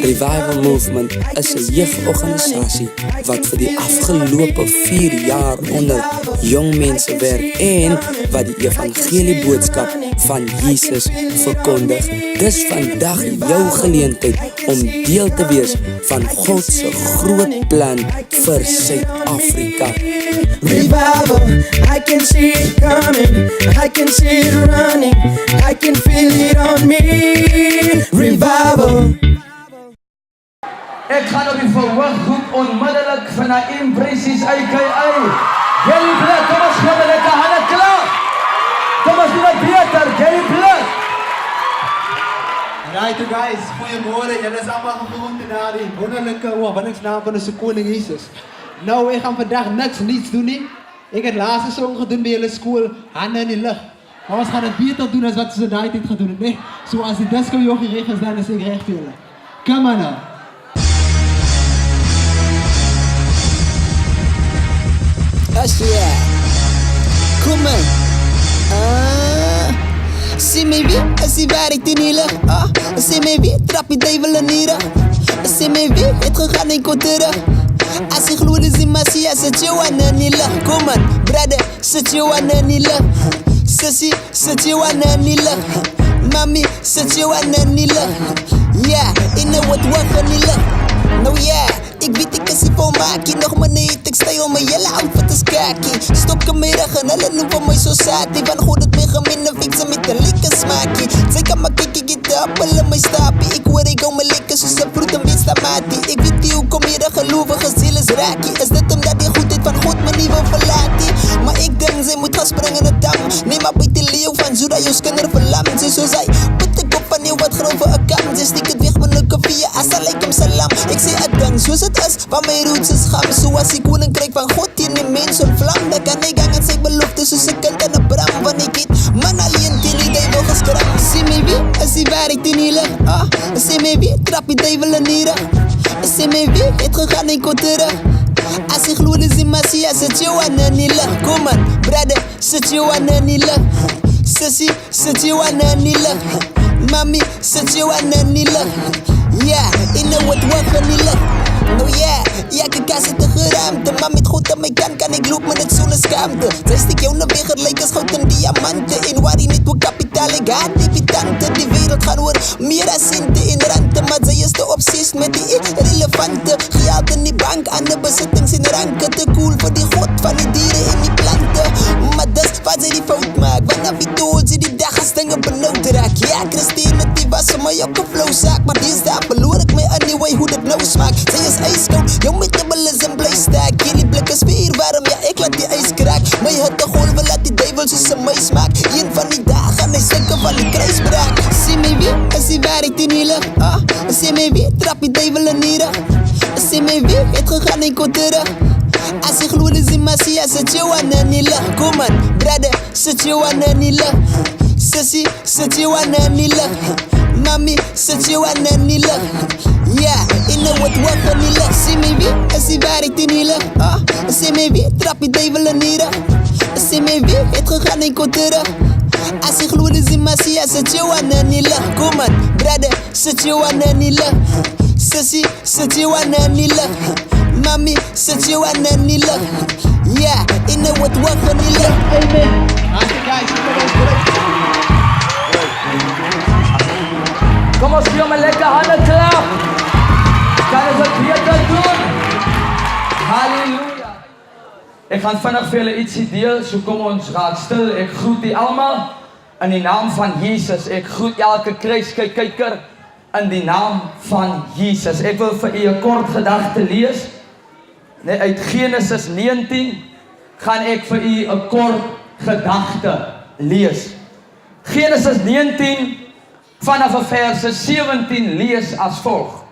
Revival Movement is 'n jeugorganisasie wat vir die afgelope 4 jaar onder jong mense werk en wat die evangelie boodskap van Jesus verkondig. Dis vandag jou geleentheid om deel te wees van God se groot plan vir Suid-Afrika. Revival, I can see it coming, I can see it running, I can feel it on me. Revival. Ek gaan op die verhooggroep onmiddellik van die Impressies AKA. Gary Black, kom ons gee met lekker hande klaar. Kom ons doen het beter, Gary Black. Right guys, goeiemôre. Julle is almal gewoond na die wonderlike oorwinningsnaam van ons koning Jesus. Nou, ek gaan vandag niets doen nie. Ek het laaste song gedoen by julle skool, hande in die lug. Maar ons gaan het beter doen as wat ze daai tyd gedoen het, nee. So as die disco jochie reg is, dan is ek reg vir julle. Come on nou. Yeah. Kom on. Zie mij weer, zie waar ik die lucht. Zie mij weer, trap je duivel in hier. Zie mij weer, het gegaan in koteren. Als ik gloed is in Massia, zet je aan in die lucht. Kom on, brother, zet je aan in die lucht. Sissy, zet je aan in die lucht. Mami, zet je aan in die lucht. Ja, in de wat in die lucht. Nou ja. Ik weet ik is hier voor maakie, nog maar niet, ik sta om mijn hele outfit is kaki. Stop vanmiddag en hulle noem van my society. Van goed het my gemeen en fixen met een lekker smaakie. Zij kan maar kijken, get de appel in my stapie. Ik hoor ik hou my lekker soos een vroet en wees tamatie. Ik weet niet hoe kom hier de gelovige ziel is raakie. Is dit omdat die goedheid van God me niet wil verlaten? Maar ik denk zij moet gaan springen in het dam. Neem maar bij die leeuw van Zuda, jou kinder verlamd. Zij zo zij, put de kop van jou wat grove account. Zij stiek het weg met een koffie, assalamualaikum salam. Ik zeg het dan, zoals het is, van mijn roots is gam. Zoals die koninkrijk van God in die mens ontvlam. Dan kan ik aan zijn belofte, zoals een kind en een bram. Van ik het, man alleen die duivel geskram. Zie mij weer, zie waar ik die niet lig. Zie mij weer, trap je duivel in hier. Zie mij weer, het gegaan in koteren. Als ik gloed is in Massia, zet je aan in die lucht. Kom on, brother, zet je aan in die lucht. Sissy, zet je aan in die lucht. Mami, zet je aan in die lucht. Ja, in de wat in die lucht. Nou ja, ik kan zitten geraamte. Maar met goed aan mij kan ik loop met het zonder schaamte. Zij stik jou naar weg, het lijkt als goud en diamanten. In waar je niet voor kapitaal, ik haat debutanten. Die wereld gaat worden meer dan centen in rente. Maar zij is de obsessief met die irrelevante. Geld in die bank, aan de bezittings in ranken. Te cool voor die god van die dieren in die planten. Maar dat is wat zij die fout maakt. Vanaf die dood, ze die dag als dingen benauwd raak. Ja, Christine, die was voor mij ook een flowzaak. Maar dinsdag verloor ik mij anyway hoe dat nou smaakt. Zij is ijskoud, jou met dubbel is een blijstaak. Jullie blik is vuur, waarom ja, ik laat die ijs kraak. Maar je had de golven, laat die duivel soos een muis maak. Een van die dagen, hij stinken van die kruisbraak. Zie mij weer, zie waar ik die niet lig. Zie mij weer, trap je duivel in hier. Zie mij weer, het gegaan in koteren. Als ik gloed is in Massia, zet je aan in die lucht. Kom on, brother, zet je aan in die lucht. Sissy, zet je aan in die lucht. Mami, zet je aan in die lucht. Ja, in de wat in die lucht. Zie mij weer, zie waar ik die niet lig. Zie mij weer, trap je duivel in hier. Zie mij weer, het gegaan in koteren. Als ik gloed is in Massia, zet je aan in die lucht. Kom on, brother, zet je aan in die lucht. Sissy, zet je aan in die lucht. Mami, zet je aan in die lucht. Ja, in de wat in die lucht. Amen. Hartstikke guys, Kom ons gee met lekker hande klaar. Kan ons het beter doen? Halleluja. Ik ga vinnig vir julle ietsie deel, so kom ons raak stil. Ek groet die almal in die naam van Jesus. Ek groet elke kruiskyker in die naam van Jesus. Ek wil vir u 'n kort gedagte lees. Nee, uit Genesis 19 gaan ek vir u 'n kort gedagte lees. Genesis 19 vanaf vers 17 lees as volg.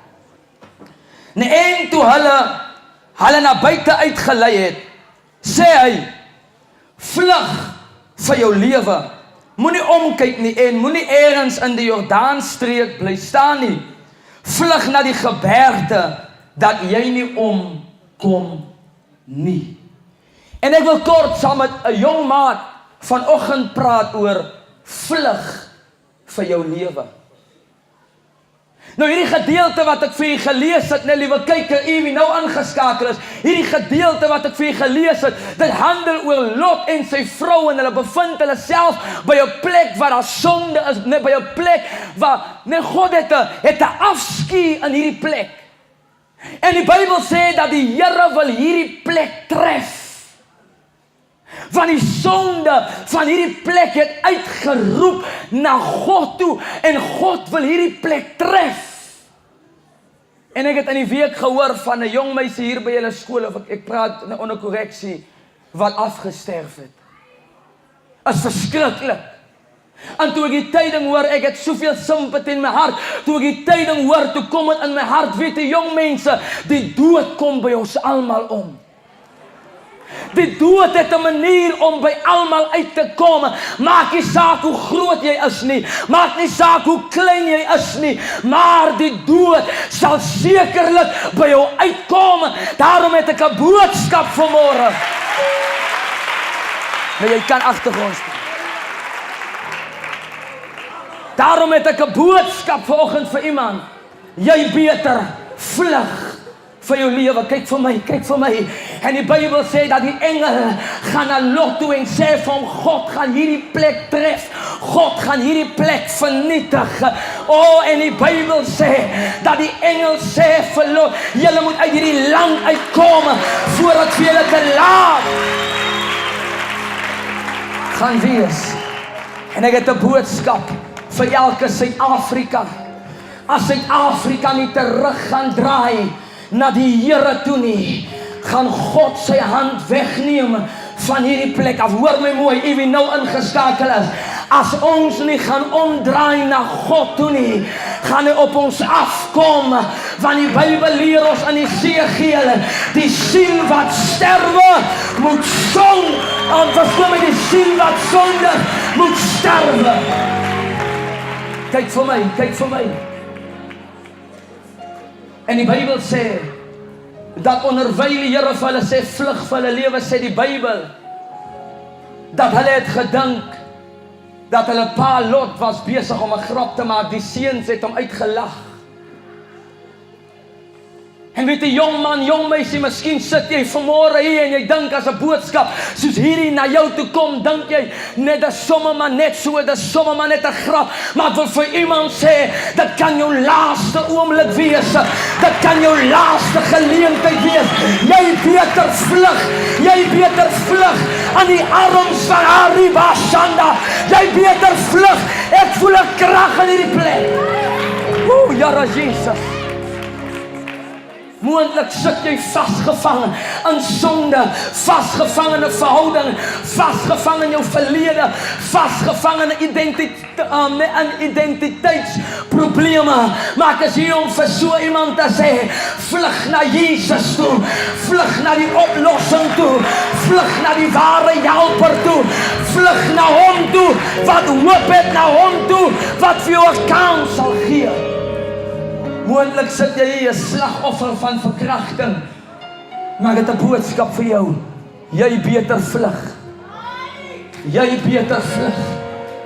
En toe hulle na buite uitgelei het, sê hy, vlug vir jou lewe. Moenie omkyk nie en moenie ergens in die Jordaanstreek bly staan nie. Vlug na die gebergte dat jy nie omkom nie. En ek wil kort saam met 'n jong maat vanoggend praat oor vlug vir jou lewe. Nou hierdie gedeelte wat ek vir julle gelees het, net liewe kyker, u wie nou aangeskakel is, hierdie gedeelte wat ek vir julle gelees het, dit handel oor Lot en sy vrou en hulle bevind hulle self by 'n plek waar daar sonde is, net by 'n plek waar net God het 'n afskuw in hierdie plek. En die Bybel sê dat die Here wil hierdie plek tref. Want die sonde van hierdie plek het uitgeroep na God toe en God wil hierdie plek tref. En ek het in die week gehoor van 'n jong meisie hier by julle skool, of ek praat onder korreksie, wat afgesterf het. Is verskriklik. En toe ek die tyding hoor, ek het soveel simpatie in my hart. Toe ek die tyding hoor, toe kom dit in my hart, weet jy jong mense, die dood kom by ons almal om. Die dood het 'n manier om by almal uit te kom. Maak nie saak hoe groot jy is nie. Maak nie saak hoe klein jy is nie. Maar die dood sal sekerlik by jou uitkom. Daarom het ek 'n boodskap vanmôre. Nou jy kan agtergrond speel. Daarom het ek 'n boodskap vanoggend vir iemand. Jy beter vlug vir jou lewe. Kyk vir my, kyk vir my. En die Bybel sê dat die engel gaan na Lot toe en sê vir hom, God gaan hierdie plek tref. God gaan hierdie plek vernietig. En die Bybel sê dat die engel sê vir Lot, julle moet uit hierdie land uitkom voordat vir julle te laat gaan wees. En ek het 'n boodskap vir elke Suid-Afrika. As Suid-Afrika nie terug gaan draai na die Here toe nie, gaan God sy hand wegneem van hierdie plek af. Hoor my mooi, u wie nou ingeskakel is. As ons nie gaan omdraai na God toe nie, gaan hy op ons afkom. Want die Bybel leer ons in Esegiel, die siel wat sterwe moet sonde, die siel wat sonde moet sterwe. Kyk vir my, kyk vir my. En die Bybel sê dat onderwyl die Here vir hulle sê vlug vir hulle lewe, sê die Bybel dat hulle het gedink dat hulle pa Lot was besig om 'n grap te maak. Die seuns het hom uitgelag. En weet jy, jong man, jong meisie, miskien sit jy vanmôre hier en jy dink as 'n boodskap soos hierdie na jou toe kom, dink jy net dat sommer maar net so, dat sommer maar net 'n grap. Maar ek wil vir iemand sê, dit kan jou laaste oomblik wees. Dit kan jou laaste geleentheid wees. Jy beter vlug aan die arms van Arriba Shanda. Jy beter vlug. Ek voel 'n krag in hierdie plek. Here Jesus. Moontlik sit jy vasgevang in sonde, vasgevang in 'n verhouding, vasgevang in jou verlede, vasgevang in identiteitsprobleme. Maar ek is hier om vir so iemand te sê, vlug na Jesus toe, vlug na die oplossing toe, vlug na die ware helper toe, vlug na hom toe, wat hoop het, na hom toe, wat vir jou 'n kans sal gee. Moontlik sit jy hier 'n slagoffer van verkrachting. Maar ek het 'n boodskap vir jou. Jy beter vlug. Jy beter vlug.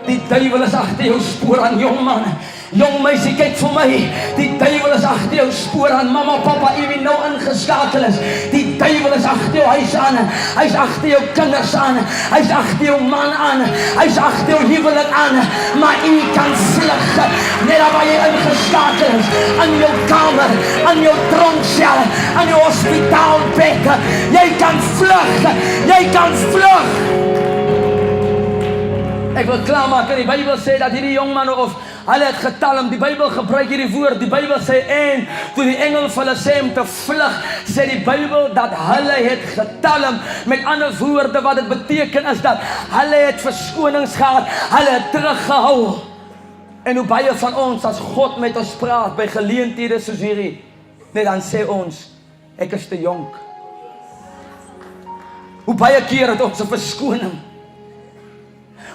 Die duiwel is agter jou spoor aan, jong man. Jong meisie, kyk vir my. Die duiwel is agter jou spoor aan. Mamma, papa, u wie nou ingeskakel is. Die duiwel is agter jou huis aan. Hy's agter jou kinders aan. Hy's agter jou man aan. Hy's agter jou huwelik aan. Maar u kan vlug. Net waar jy ingeskakel is. In jou kamer, in jou tronksel, in jou hospitaalbed. Jy kan vlug. Jy kan vlug. Ek wil klaarmaak, en die Bybel sê dat hierdie jong man of hulle het getalm, die Bybel gebruik hierdie woord, die Bybel sê, en toe die engel vir hulle sê om te vlug, sê die Bybel dat hulle het getalm. Met ander woorde, wat dit beteken is dat hulle het verskonings gehad, hulle het teruggehou. En hoe baie van ons, as God met ons praat, by geleenthede soos hierdie, net dan sê ons, ek is te jonk. Hoe baie keer het ons 'n verskoning.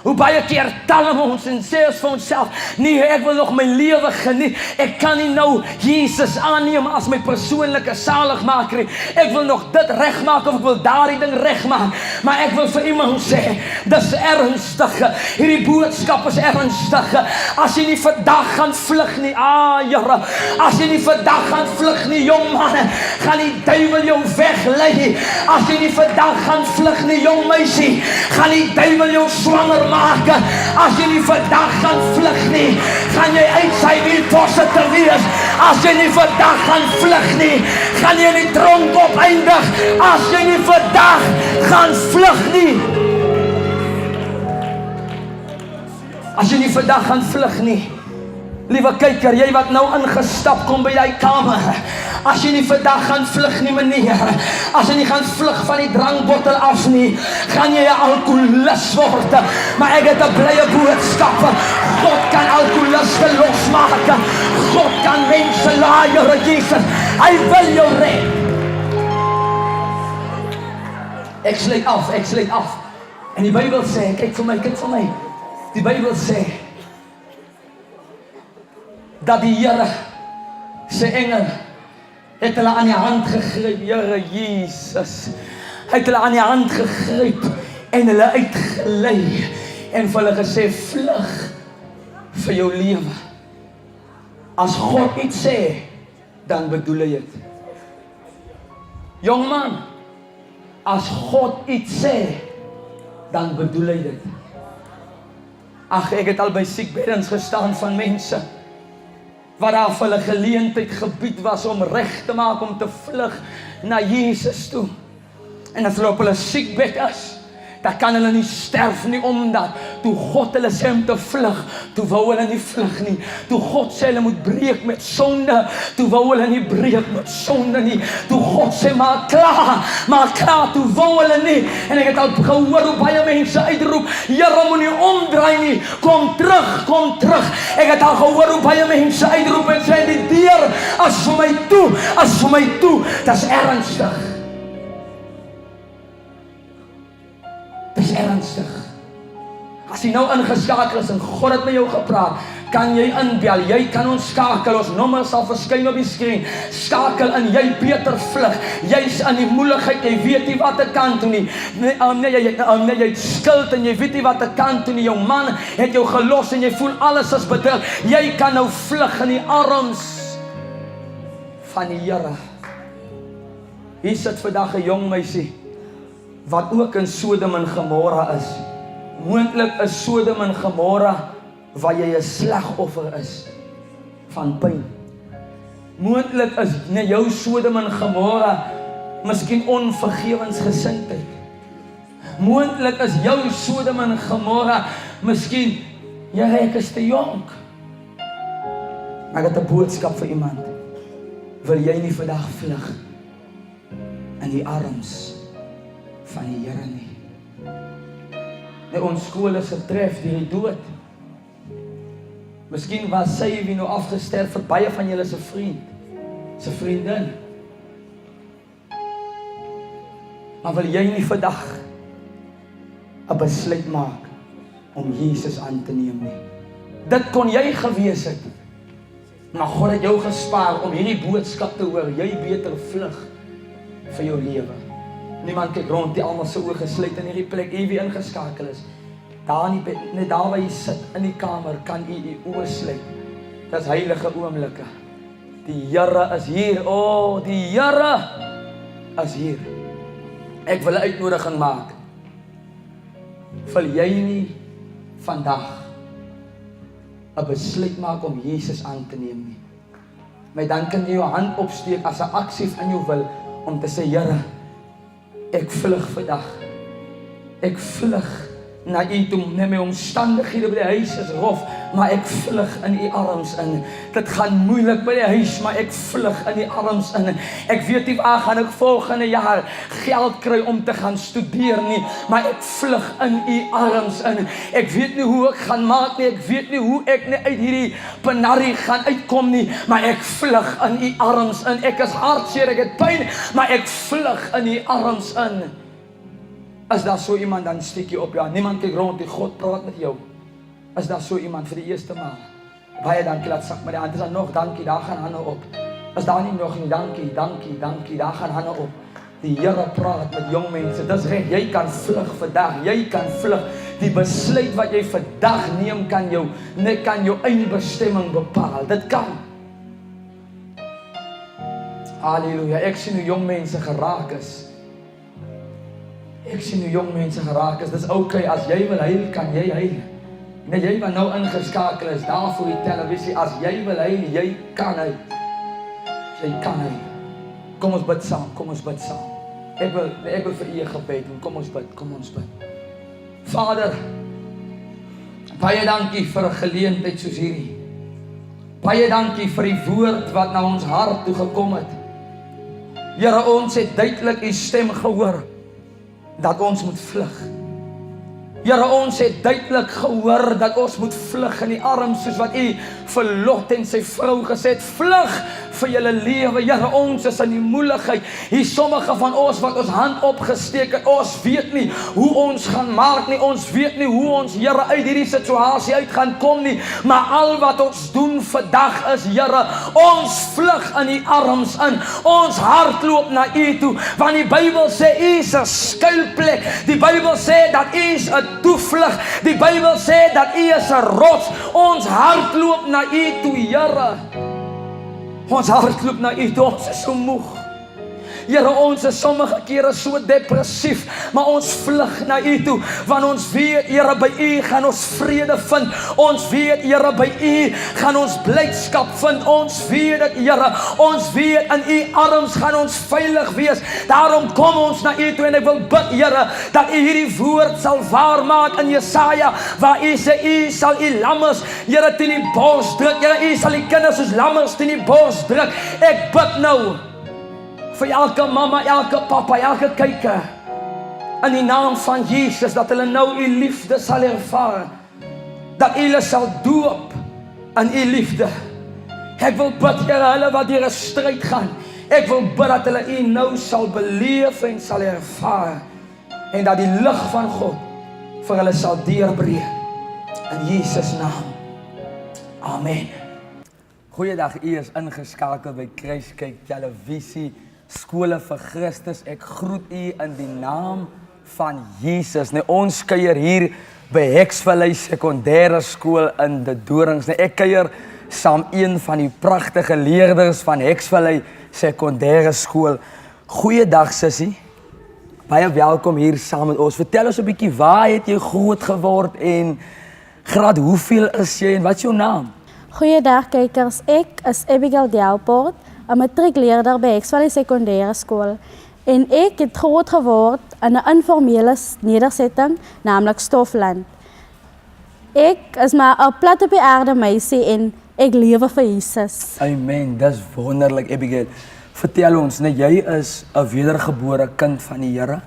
Hoe baie keer tel ons en sê ons vir onsself, nee, ek wil nog my lewe geniet. Ek kan nie nou Jesus aanneem as my persoonlike saligmaker nie. Ek wil nog dit regmaak of ek wil daardie ding regmaak. Maar ek wil vir iemand sê, dis ernstig. Hierdie boodskap is ernstig. As jy nie vandag gaan vlug nie, Here, as jy nie vandag gaan vlug nie, jong man, gaan die duiwel jou weglei. As jy nie vandag gaan vlug nie, jong meisie, gaan die duiwel jou swanger maak. As jy nie vandag gaan vlug nie, gaan jy uit sy wielposse te wees. As jy nie vandag gaan vlug nie, gaan jy in die tronk opeindig. As jy nie vandag gaan vlug nie. As jy nie vandag gaan vlug nie. Liewe kyker, jy wat nou ingestap kom by die kamer. As jy nie vandag gaan vlug nie, meneer. As jy nie gaan vlug van die drankbottel af nie, gaan jy 'n alkoholist word. Maar ek het 'n blye boodskap. God kan alkoholiste losmaak. God kan mense laai, Here Jesus. Hy wil jou red. Ek sluit af. En die Bybel sê, kyk vir my. Die Bybel sê dat die Here se engel het hulle aan die hand gegryp, Here Jesus. Hy het hulle aan die hand gegryp en hulle uitgelei en vir hulle gesê, vlug vir jou lewe. As God iets sê, dan bedoel hy dit. Jong man, as God iets sê, dan bedoel hy dit. Ag, ek het al by siekbeddens gestaan van mense wat daar vir hulle geleentheid gebied was om reg te maak om te vlug na Jesus toe. En as hulle op hulle siekbed is, dan kan hulle nie sterf nie, omdat toe God hulle sê om te vlug, toe wou hulle nie vlug nie. Toe God sê hulle moet breek met sonde, toe wou hulle nie breek met sonde nie. Toe God sê maar klaar, toe wou hulle nie. En ek het al gehoor hoe baie mense uitroep, Here, moenie omdraai nie, kom terug. Ek het al gehoor hoe baie mense uitroep en sê, die deur is vir my toe, dis ernstig. Dis ernstig. As jy nou ingeskakel is en God het met jou gepraat, kan jy inbel, jy kan ons skakel, ons nommer sal verskyn op die skerm. Skakel in, jy beter vlug. Jy's in die moeilikheid, jy weet nie wat te kan toe nie. Jy het skuld en jy weet nie wat te kan toe nie. Jou man het jou gelos en jy voel alles is bedruk. Jy kan nou vlug in die arms van die Here. Hier sit vandag 'n jong meisie wat ook in Sodom en Gomorra is. Moontlik is Sodom en Gomorra waar jy 'n slagoffer is van pyn. Moontlik is jou Sodom en Gomorra miskien onvergewensgesindheid. Moontlik is jou Sodom en Gomorra miskien, ek is te jonk. Maar ek het 'n boodskap vir iemand. Wil jy nie vandag vlug in die arms van die Here nie? Ons skool is getref deur die dood. Miskien was sy wie nou afgesterf vir baie van julle se vriend, se vriendin. Maar wil jy nie vandag 'n besluit maak om Jesus aan te neem nie? Dit kon jy gewees het, maar God het jou gespaar om hierdie boodskap te hoor. Jy beter vlug vir jou lewe. Niemand kyk rond, die almal se oë gesluit in hierdie plek, jy wie ingeskakel is. Daar in die bed, net daar waar jy sit in die kamer, kan jy oë sluit. Dit is heilige oomblikke. Die Here is hier. Die Here is hier. Ek wil 'n uitnodiging maak. Wil jy nie vandag 'n besluit maak om Jesus aan te neem nie? Maar dan kan jy jou hand opsteek as 'n aksie in jou wil om te sê, Here, ek vlug vandag. Ek vlug na U toe. Nee, my omstandighede by die huis is rof, maar ek vlug in U arms in. Dit gaan moeilik by die huis, maar ek vlug in U arms in. Ek weet nie waar gaan ek volgende jaar geld kry om te gaan studeer nie, maar ek vlug in U arms in. Ek weet nie hoe ek gaan maak nie, ek weet nie hoe ek nie uit hierdie penarie gaan uitkom nie, maar ek vlug in U arms in. Ek is hartseer, ek het pyn, maar ek vlug in U arms in. As daar so iemand, dan steek jy op, ja, niemand kyk rond, die God praat met jou. As daar so iemand vir die eerste maal, baie dankie, laat sak met die hand, is daar nog, dankie, daar gaan hande op. As daar nie nog nie, dankie, dankie, dankie, daar gaan hande op. Die Here praat met jong mense, dis reg, jy kan vlug vandag, jy kan vlug. Die besluit wat jy vandag neem kan jou eie bestemming bepaal, dit kan. Halleluja, ek sien hoe jong mense geraak is. Ek sien hoe jong mense geraak is, dis okay, as jy wil huil, kan jy huil. Nee, jy wat nou ingeskakel is, daar voor die televisie, as jy wil huil, jy kan huil. Jy kan huil. Kom ons bid saam, kom ons bid saam. Ek wil vir u gebed doen, kom ons bid. Vader, baie dankie vir 'n geleentheid soos hierdie. Baie dankie vir die woord wat na ons hart toe gekom het. Here, ons het duidelik u stem gehoor, dat ons moet vlug. Here, ons het duidelik gehoor dat ons moet vlug in die arms, soos wat u vir Lot en sy vrou gesê het, vlug vir julle lewe. Here, ons is in die moeilikheid. Hier sommige van ons wat ons hand opgesteek het, ons weet nie hoe ons gaan maak nie, ons weet nie hoe ons, Here, uit hierdie situasie uit gaan kom nie, maar al wat ons doen vandag is, Here, ons vlug in die arms in, ons hardloop na u toe, want die Bybel sê u is 'n skuilplek, die Bybel sê dat u is 'n toevlug, die Bybel sê dat u is 'n rots, ons hardloop na u toe, Here. Ons hardloop na u toe, ons is so moeg. Here, ons is sommige kere so depressief, maar ons vlug na u toe, want ons weet, Here, by u gaan ons vrede vind, ons weet, Here, by u gaan ons blydskap vind, ons weet dit, Here, ons weet, in u arms gaan ons veilig wees, daarom kom ons na u toe, en ek wil bid, Here, dat u hierdie woord sal waarmaak in Jesaja, waar u sê, u sal u lammers, Here, teen die bors druk, Here, u sal die kinders soos lammers teen die bors druk, ek bid nou, vir elke mama, elke papa, elke kyker, in die naam van Jesus, dat hulle nou u liefde sal ervaar, dat hulle sal doop in u liefde. Ek wil bid, Here, hulle wat deur 'n stryd gaan, ek wil bid dat hulle u nou sal beleef en sal ervaar, en dat die lig van God vir hulle sal deurbreek, in Jesus naam. Amen. Goeiedag, u is ingeskakel by Kruiskyk Televisie, Skole vir Christus. Ek groet u in die naam van Jesus. Nou, ons kuier hier by Heksvallei Sekondêre Skool in De Dorings. Nou, ek kuier saam een van die pragtige leerders van Heksvallei Sekondêre Skool. Goeiedag, sussie. Baie welkom hier saam met ons. Vertel ons 'n bietjie, waar het jy groot geword en graad hoeveel is jy en wat is jou naam? Goeiedag kykers, ek is Abigail Delport, 'n matriekleerder by Heksvallei Sekondêre Skool. En ek het groot geword in 'n informele nedersetting, naamlik Stofland. Ek is maar 'n plat op die aarde meisie en ek lewe vir Jesus. Amen, dis wonderlik, Abigail. Vertel ons, nou, jy is 'n wedergebore kind van die Here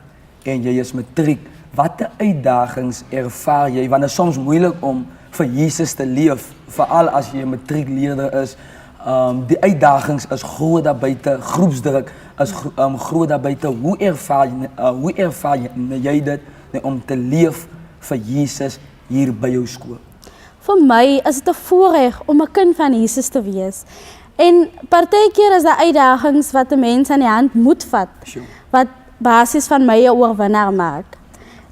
en jy is matriek. Watter uitdagings ervaar jy? Want dit is soms moeilik om vir Jesus te leef, veral as jy 'n matriekleerder is. Die uitdagings is groot daar buite, groepsdruk is groot daar buite. Hoe ervaar jy dit om te leef vir Jesus hier by jou skool? Vir my is dit 'n voorreg om 'n kind van Jesus te wees. En partykeer is daar uitdagings wat 'n mens aan die hand moet vat, wat basis van my 'n oorwinnaar maak.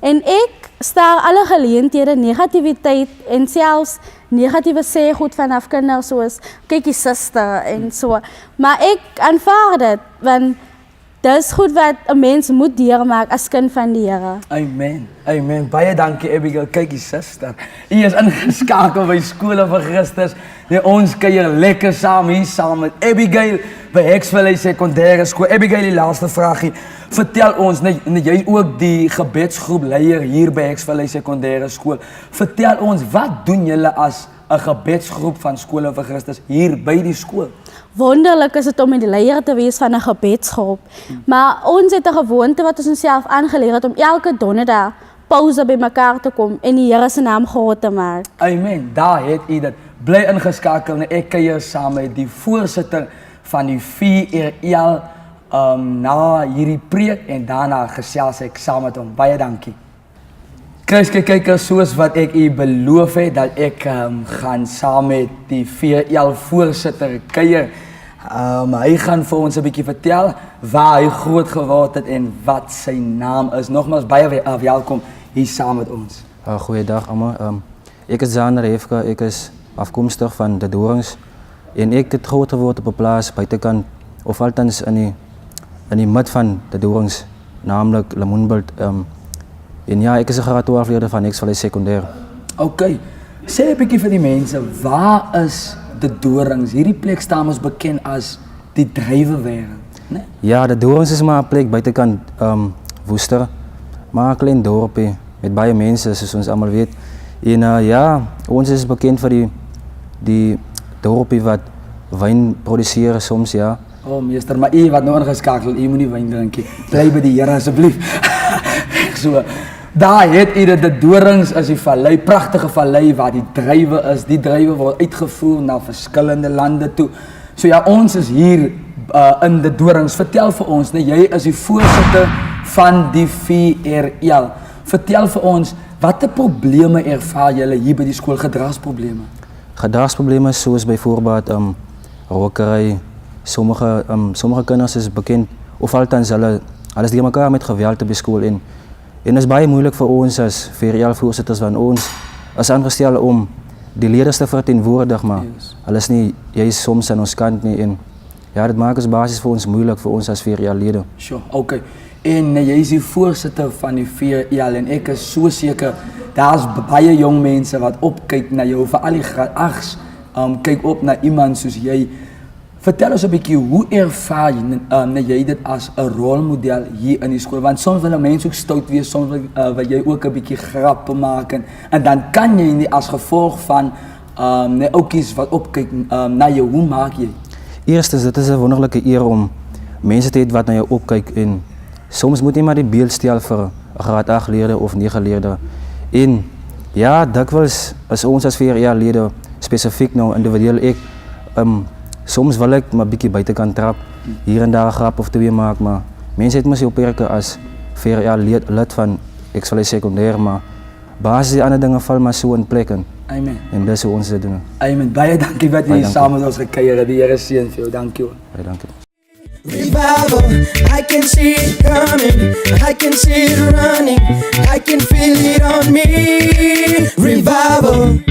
En ek staar alle geleenthede, negativiteit en selfs negatiewe sêgoed vanaf kinders soos kykie suster en so. Maar ek aanvaar dit, want dis goed wat 'n mens moet deurmaak as kind van die Here. Amen. Amen. Baie dankie, Abigail. Kykie suster. U is ingeskakel by Skole vir Christus. Nee, ons kuier lekker saam hier saam met Abigail by Heksvallei Sekondêre Skool. Abigail, die laaste vraagie. Vertel ons, jy ook die gebedsgroep leier hier by Heksvallei Sekondêre Skool. Vertel ons, wat doen julle as 'n gebedsgroep van Skole vir Christus hier by die skool? Wonderlik is dit om die leier te wees van 'n gebedsgroep. Maar ons het 'n gewoonte wat ons onsself aangeleer het om elke donderdag pouse by mekaar te kom en die Here se naam groot te maak. Amen. Daar het u dit. Bly ingeskakel en ek kuier saam met die voorsitter van die VRL na hierdie preek en daarna gesels ek saam met hom. Baie dankie. Kykers, soos wat ek u beloof het dat ek gaan saam met die VL voorsitter kuier. Hy gaan vir ons 'n bietjie vertel waar hy groot geword het en wat sy naam is. Nogmaals baie welkom hier saam met ons. Goeiedag almal. Ek is Zander Hefka, ek is afkomstig van De Dorings en ek het groot geword op 'n plaas buitekant of althans in die mid van De Dorings, naamlik Lemoenbult. En ja, ek is 'n graad 12 leerder van Exvallei Sekondêr. OK. Sê 'n bietjie vir die mense, waar is De Dorings? Hierdie plek staan ons bekend as die druiwewêreld, né? Ja, De Dorings is maar 'n plek buitekant Woester, maar 'n klein dorpie met baie mense soos ons almal weet. En ja, ons is bekend vir die dorpie wat wyn produseer soms, ja. Meester, maar u wat nou ingeskakel, u moenie wyn drink nie. Bly by die Here asseblief. So, daar het u De Dorings is die vallei, pragtige vallei waar die druiwe is. Die druiwe word uitgevoer na verskillende lande toe. So ja, ons is hier in De Dorings. Vertel vir ons, nee, jy is die voorsitter van die VRL. Vertel vir ons, watter probleme ervaar julle hier by die skool, gedragsprobleme? Gedragsprobleme soos byvoorbeeld rokery. Sommige kinders is bekend, of althans hulle is die mekaar met geweld op die skool en is baie moeilik vir ons as VRL voorsitters, want ons is aangestel om die leerders te verteenwoordig, maar hulle is nie juist soms aan ons kant nie en ja, dit maak ons basies vir ons moeilik vir ons as VRL lede. Sure, OK. En jy is die voorsitter van die VRL en ek is so seker daar's baie jong mense wat opkyk na jou, veral die graad 8's, kyk op na iemand soos jy. Vertel ons 'n bietjie, hoe ervaar jy dit as 'n rolmodel hier in die skool? Want soms wil 'n mens ook stout wees, soms wil jy ook 'n bietjie grappe maak en dan kan jy nie as gevolg van oukies wat opkyk na jou, hoe maak jy? Eerstens, dit is 'n wonderlike eer om mense te hê wat na jou opkyk en soms moet jy maar die beeld stel vir 'n graad 8 leerder of 9 leerder. En ja, dikwels is ons as VRL lede spesifiek nou individueel soms wil ek maar bietjie buitekant trap, hier en daar 'n grap of twee maak, maar mense het mos opmerke as VRL lid van Exvallei Sekondêr, maar basies die ander dinge val maar so in plek in. Amen. En dis hoe ons dit doen. Amen. Baie dankie dat jy saam met ons gekuier het. Die Here seën vir jou. Dankie hoor. Baie dankie. Revival, I can see it coming, I can see it running, I can feel it on me. Revival.